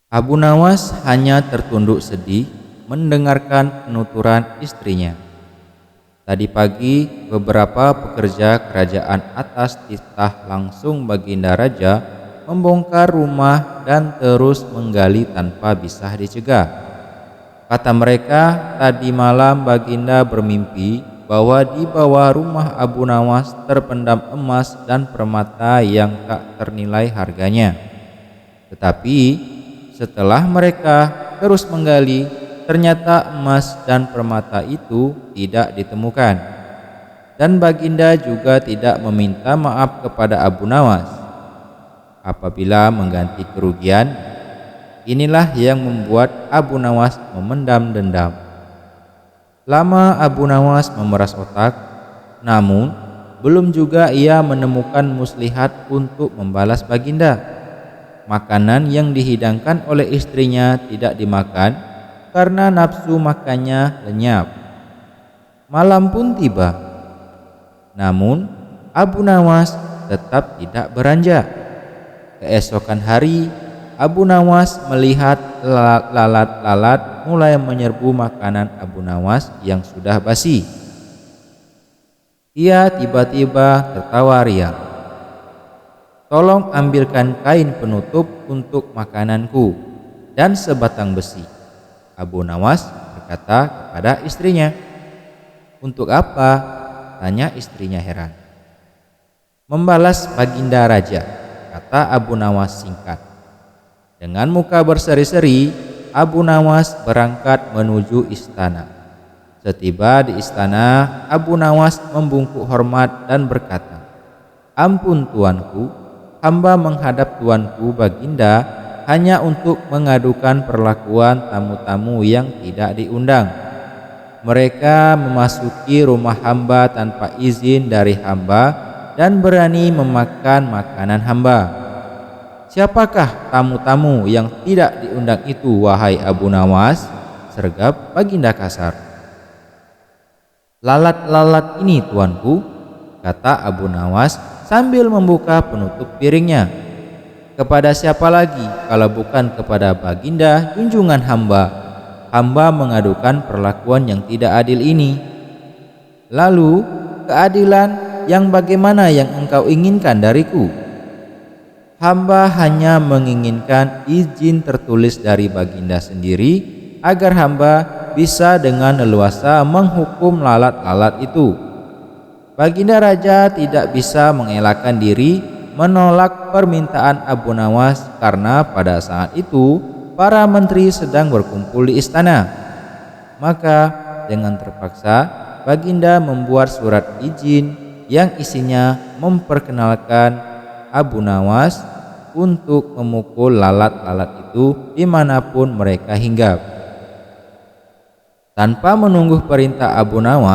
Abu Nawas hanya tertunduk sedih mendengarkan penuturan istrinya. Tadi pagi beberapa pekerja kerajaan atas titah langsung Baginda Raja membongkar rumah dan terus menggali tanpa bisa dicegah. Kata mereka, tadi malam Baginda bermimpi bahwa di bawah rumah Abu Nawas terpendam emas dan permata yang tak ternilai harganya. Tetapi setelah mereka terus menggali, ternyata emas dan permata itu tidak ditemukan. Dan Baginda juga tidak meminta maaf kepada Abu Nawas. Apabila mengganti kerugian, inilah yang membuat Abu Nawas memendam dendam. Lama Abu Nawas memeras otak, namun belum juga ia menemukan muslihat untuk membalas Baginda. Makanan yang dihidangkan oleh istrinya tidak dimakan karena nafsu makannya lenyap. Malam pun tiba, namun Abu Nawas tetap tidak beranjak. Keesokan hari, Abu Nawas melihat lalat-lalat mulai menyerbu makanan Abu Nawas yang sudah basi. Ia tiba-tiba tertawa riang. "Tolong ambilkan kain penutup untuk makananku dan sebatang besi," Abu Nawas berkata kepada istrinya. "Untuk apa?" tanya istrinya heran. "Membalas Baginda Raja," kata Abu Nawas singkat. Dengan muka berseri-seri, Abu Nawas berangkat menuju istana. Setiba di istana, Abu Nawas membungkuk hormat dan berkata, "Ampun tuanku, hamba menghadap tuanku Baginda hanya untuk mengadukan perlakuan tamu-tamu yang tidak diundang. Mereka memasuki rumah hamba tanpa izin dari hamba dan berani memakan makanan hamba. Siapakah tamu-tamu yang tidak diundang itu, wahai Abu Nawas?" sergap Baginda kasar. "Lalat-lalat ini tuanku," kata Abu Nawas sambil membuka penutup piringnya. "Kepada siapa lagi kalau bukan kepada Baginda junjungan hamba? Hamba mengadukan perlakuan yang tidak adil ini." "Lalu keadilan yang bagaimana yang engkau inginkan dariku?" "Hamba hanya menginginkan izin tertulis dari Baginda sendiri agar hamba bisa dengan leluasa menghukum lalat-lalat itu." Baginda Raja tidak bisa mengelakkan diri menolak permintaan Abu Nawas karena pada saat itu para menteri sedang berkumpul di istana. Maka dengan terpaksa Baginda membuat surat izin yang isinya memperkenalkan Abu Nawas untuk memukul lalat-lalat itu dimanapun mereka hinggap. Tanpa menunggu perintah Abu Nawas,